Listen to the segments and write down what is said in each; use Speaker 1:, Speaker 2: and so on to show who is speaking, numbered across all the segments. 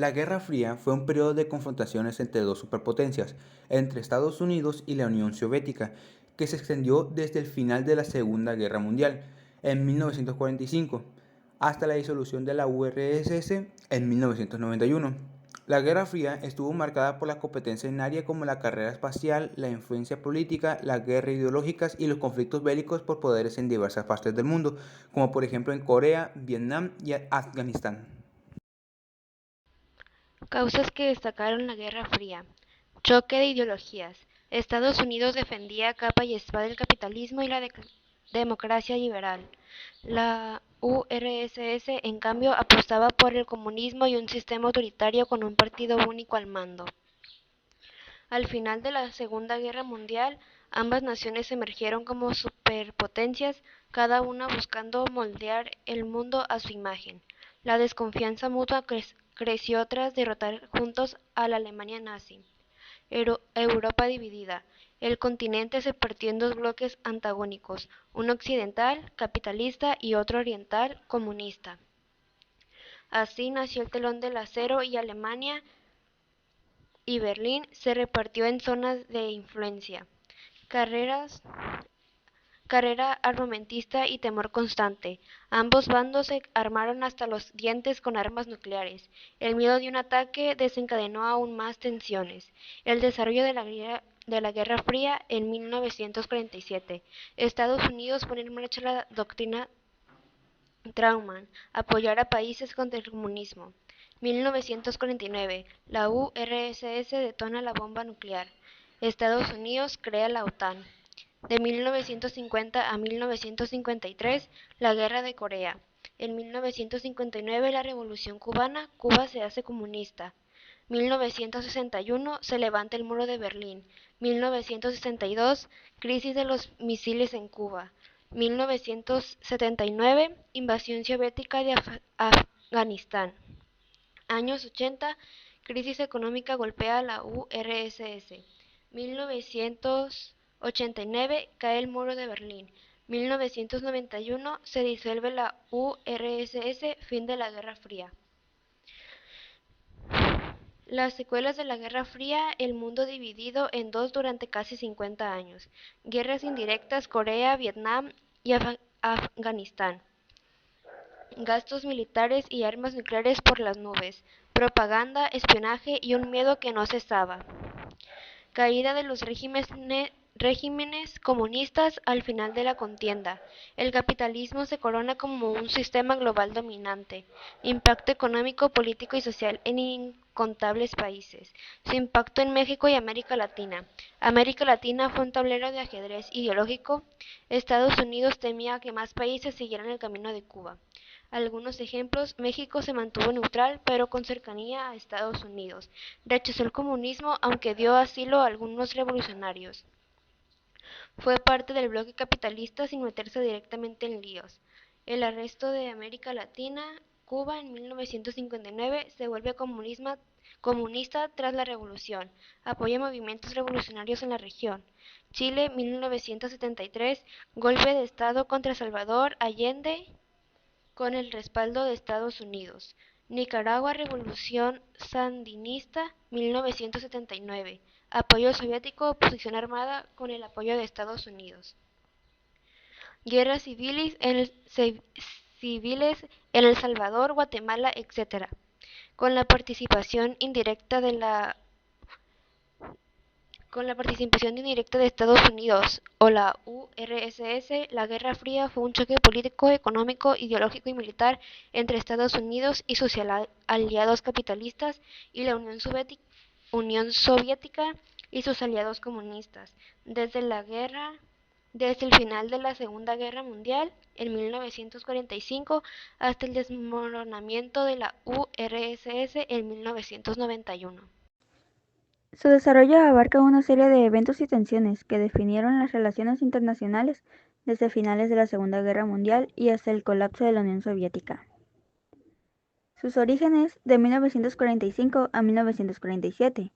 Speaker 1: La Guerra Fría fue un periodo de confrontaciones entre dos superpotencias, entre Estados Unidos y la Unión Soviética, que se extendió desde el final de la Segunda Guerra Mundial, en 1945, hasta la disolución de la URSS en 1991. La Guerra Fría estuvo marcada por la competencia en áreas como la carrera espacial, la influencia política, la guerra ideológicas y los conflictos bélicos por poderes en diversas partes del mundo, como por ejemplo en Corea, Vietnam y Afganistán.
Speaker 2: Causas que destacaron la Guerra Fría. Choque de ideologías. Estados Unidos defendía a capa y espada el capitalismo y la democracia liberal. La URSS, en cambio, apostaba por el comunismo y un sistema autoritario con un partido único al mando. Al final de la Segunda Guerra Mundial, ambas naciones emergieron como superpotencias, cada una buscando moldear el mundo a su imagen. La desconfianza mutua creció tras derrotar juntos a la Alemania nazi. Europa dividida. El continente se partió en dos bloques antagónicos, uno occidental, capitalista, y otro oriental, comunista. Así nació el telón del acero y Alemania y Berlín se repartió en zonas de influencia, carreras, carrera armamentista y temor constante. Ambos bandos se armaron hasta los dientes con armas nucleares. El miedo de un ataque desencadenó aún más tensiones. El desarrollo de la Guerra Fría en 1947. Estados Unidos pone en marcha la doctrina Truman, apoyar a países contra el comunismo. 1949. La URSS detona la bomba nuclear. Estados Unidos crea la OTAN. De 1950 a 1953, la Guerra de Corea. En 1959, la Revolución cubana, Cuba se hace comunista. 1961, se levanta el muro de Berlín. 1962, crisis de los misiles en Cuba. 1979, invasión soviética de Afganistán. Años 80, crisis económica golpea a la URSS. 1989, cae el muro de Berlín. 1991, se disuelve la URSS, fin de la Guerra Fría. Las secuelas de la Guerra Fría, el mundo dividido en dos durante casi 50 años. Guerras indirectas, Corea, Vietnam y Afganistán. Gastos militares y armas nucleares por las nubes. Propaganda, espionaje y un miedo que no cesaba. Caída de los regímenes comunistas al final de la contienda. El capitalismo se corona como un sistema global dominante. Impacto económico, político y social en incontables países. Su impacto en México y América Latina. América Latina fue un tablero de ajedrez ideológico. Estados Unidos temía que más países siguieran el camino de Cuba. Algunos ejemplos: México se mantuvo neutral, pero con cercanía a Estados Unidos. Rechazó el comunismo, aunque dio asilo a algunos revolucionarios. Fue parte del bloque capitalista sin meterse directamente en líos. El arresto de América Latina. Cuba en 1959 se vuelve comunista tras la revolución. Apoya movimientos revolucionarios en la región. Chile 1973, golpe de Estado contra Salvador Allende con el respaldo de Estados Unidos. Nicaragua, Revolución Sandinista, 1979. Apoyo soviético, oposición armada con el apoyo de Estados Unidos. Guerras civiles en El Salvador, Guatemala, etc. Con la participación indirecta de Estados Unidos o la URSS, la Guerra Fría fue un choque político, económico, ideológico y militar entre Estados Unidos y sus aliados capitalistas y la Unión Soviética y sus aliados comunistas. Desde el final de la Segunda Guerra Mundial, en 1945, hasta el desmoronamiento de la URSS en 1991.
Speaker 3: Su desarrollo abarca una serie de eventos y tensiones que definieron las relaciones internacionales desde finales de la Segunda Guerra Mundial y hasta el colapso de la Unión Soviética. Sus orígenes de 1945 a 1947,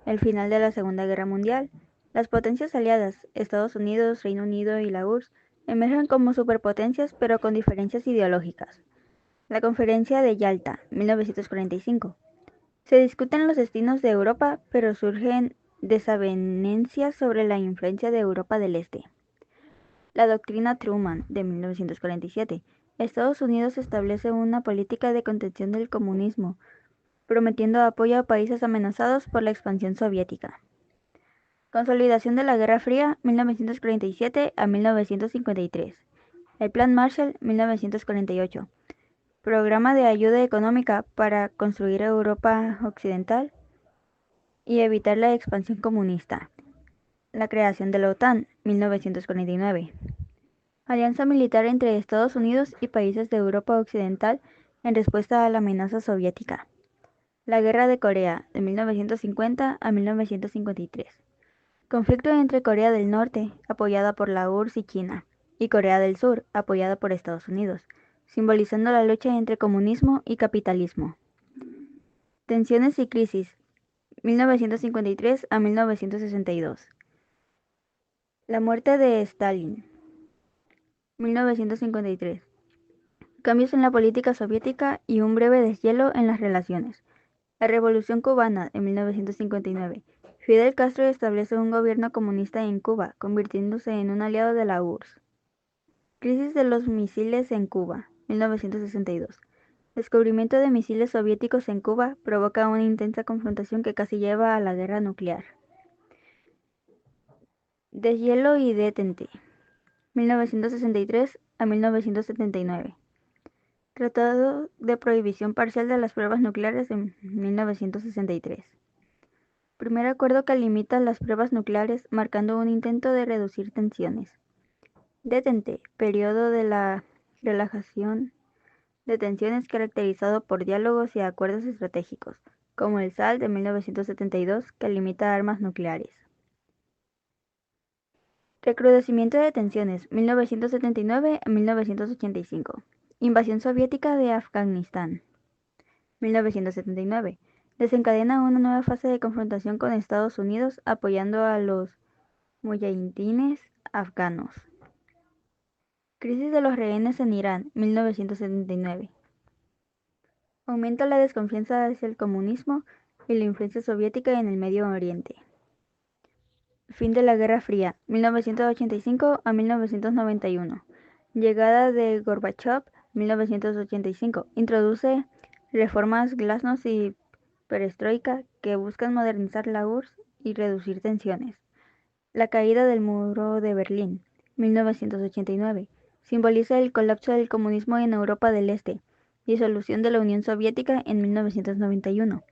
Speaker 3: el final de la Segunda Guerra Mundial. Las potencias aliadas, Estados Unidos, Reino Unido y la URSS, emergen como superpotencias pero con diferencias ideológicas. La Conferencia de Yalta, 1945. Se discuten los destinos de Europa, pero surgen desavenencias sobre la influencia de Europa del Este. La doctrina Truman, de 1947. Estados Unidos establece una política de contención del comunismo, prometiendo apoyo a países amenazados por la expansión soviética. Consolidación de la Guerra Fría, 1947 a 1953. El Plan Marshall, 1948. Programa de ayuda económica para construir Europa Occidental y evitar la expansión comunista. La creación de la OTAN, 1949. Alianza militar entre Estados Unidos y países de Europa Occidental en respuesta a la amenaza soviética. La Guerra de Corea, de 1950 a 1953. Conflicto entre Corea del Norte, apoyada por la URSS y China, y Corea del Sur, apoyada por Estados Unidos, simbolizando la lucha entre comunismo y capitalismo. Tensiones y crisis, 1953 a 1962. La muerte de Stalin, 1953. Cambios en la política soviética y un breve deshielo en las relaciones. La Revolución cubana, en 1959. Fidel Castro establece un gobierno comunista en Cuba, convirtiéndose en un aliado de la URSS. Crisis de los misiles en Cuba, 1962. Descubrimiento de misiles soviéticos en Cuba provoca una intensa confrontación que casi lleva a la guerra nuclear. Deshielo y detente, 1963 a 1979. Tratado de prohibición parcial de las pruebas nucleares en 1963. Primer acuerdo que limita las pruebas nucleares, marcando un intento de reducir tensiones. Detente, periodo de la relajación de tensiones caracterizado por diálogos y acuerdos estratégicos, como el SALT de 1972, que limita armas nucleares. Recrudecimiento de tensiones, 1979 a 1985. Invasión soviética de Afganistán, 1979. Desencadena una nueva fase de confrontación con Estados Unidos apoyando a los muyahidines afganos. Crisis de los rehenes en Irán, 1979. Aumenta la desconfianza hacia el comunismo y la influencia soviética en el Medio Oriente. Fin de la Guerra Fría, 1985 a 1991. Llegada de Gorbachov, 1985. Introduce reformas Glasnost y Perestroika que buscan modernizar la URSS y reducir tensiones. La caída del muro de Berlín, 1989. Simboliza el colapso del comunismo en Europa del Este. Disolución de la Unión Soviética en 1991.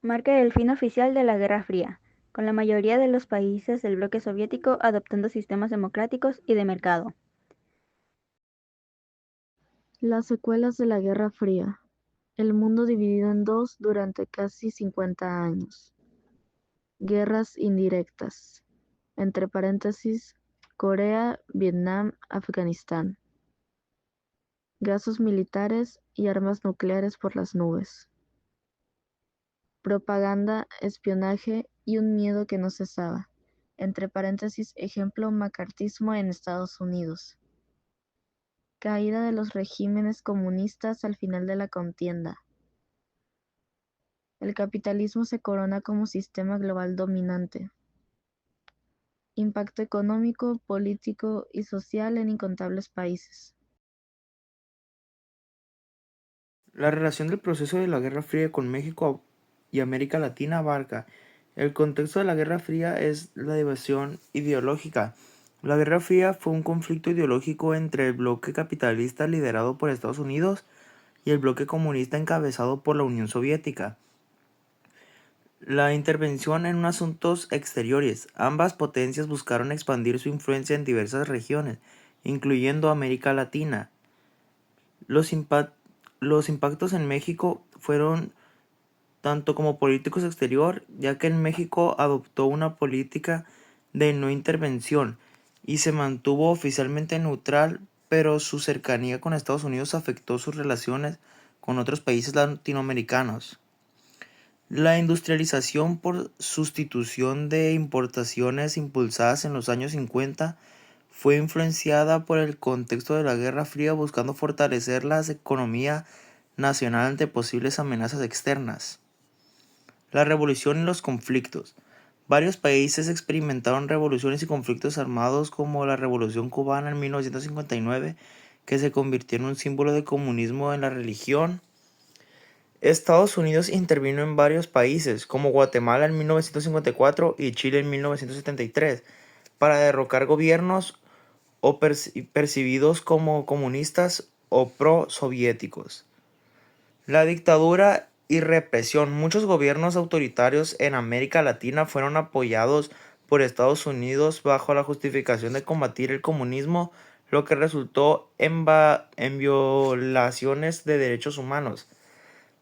Speaker 3: Marca el fin oficial de la Guerra Fría, con la mayoría de los países del bloque soviético adoptando sistemas democráticos y de mercado.
Speaker 4: Las secuelas de la Guerra Fría. El mundo dividido en dos durante casi 50 años. Guerras indirectas. Entre paréntesis, Corea, Vietnam, Afganistán. Gases militares y armas nucleares por las nubes. Propaganda, espionaje y un miedo que no cesaba. Entre paréntesis, ejemplo, macartismo en Estados Unidos. Caída de los regímenes comunistas al final de la contienda. El capitalismo se corona como sistema global dominante. Impacto económico, político y social en incontables países.
Speaker 1: La relación del proceso de la Guerra Fría con México y América Latina abarca. El contexto de la Guerra Fría es la división ideológica. La Guerra Fría fue un conflicto ideológico entre el bloque capitalista liderado por Estados Unidos y el bloque comunista encabezado por la Unión Soviética. La intervención en asuntos exteriores. Ambas potencias buscaron expandir su influencia en diversas regiones, incluyendo América Latina. Los impactos en México fueron tanto como políticos exterior, ya que en México adoptó una política de no intervención y se mantuvo oficialmente neutral, pero su cercanía con Estados Unidos afectó sus relaciones con otros países latinoamericanos. La industrialización por sustitución de importaciones impulsadas en los años 50 fue influenciada por el contexto de la Guerra Fría, buscando fortalecer la economía nacional ante posibles amenazas externas.
Speaker 5: La revolución y los conflictos. Varios países experimentaron revoluciones y conflictos armados como la Revolución Cubana en 1959, que se convirtió en un símbolo de comunismo en la religión. Estados Unidos intervino en varios países, como Guatemala en 1954 y Chile en 1973, para derrocar gobiernos o percibidos como comunistas o pro-soviéticos. La dictadura y represión. Muchos gobiernos autoritarios en América Latina fueron apoyados por Estados Unidos bajo la justificación de combatir el comunismo, lo que resultó en violaciones de derechos humanos.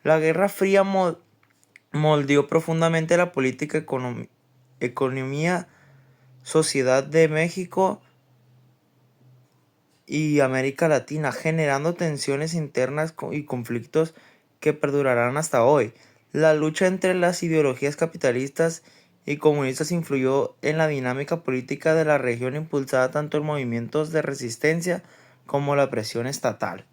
Speaker 5: La Guerra Fría moldeó profundamente la política, economía, sociedad de México y América Latina, generando tensiones internas y conflictos que perdurarán hasta hoy. La lucha entre las ideologías capitalistas y comunistas influyó en la dinámica política de la región, impulsada tanto en movimientos de resistencia como la presión estatal.